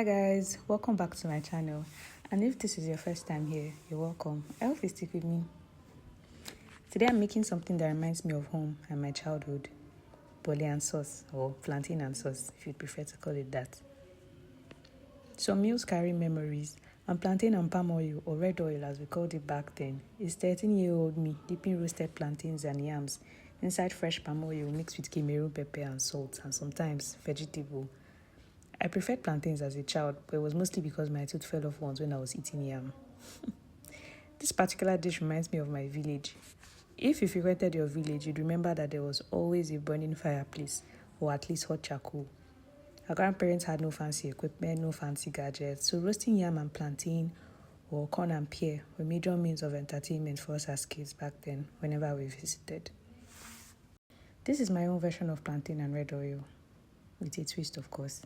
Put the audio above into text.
Hi guys, welcome back to my channel, and if this is your first time here, you're welcome. I hope you stick with me. Today I'm making something that reminds me of home and my childhood. Bole and sauce, or plantain and sauce if you'd prefer to call it that. Some meals carry memories, and plantain and palm oil, or red oil as we called it back then, is 13-year-old me dipping roasted plantains and yams inside fresh palm oil mixed with Cameroon pepper and salt, and sometimes vegetable. I preferred plantains as a child, but it was mostly because my tooth fell off once when I was eating yam. This particular dish reminds me of my village. If you frequented your village, you'd remember that there was always a burning fireplace, or at least hot charcoal. Our grandparents had no fancy equipment, no fancy gadgets, so roasting yam and plantain or corn and pear were major means of entertainment for us as kids back then, whenever we visited. This is my own version of plantain and red oil, with a twist, of course.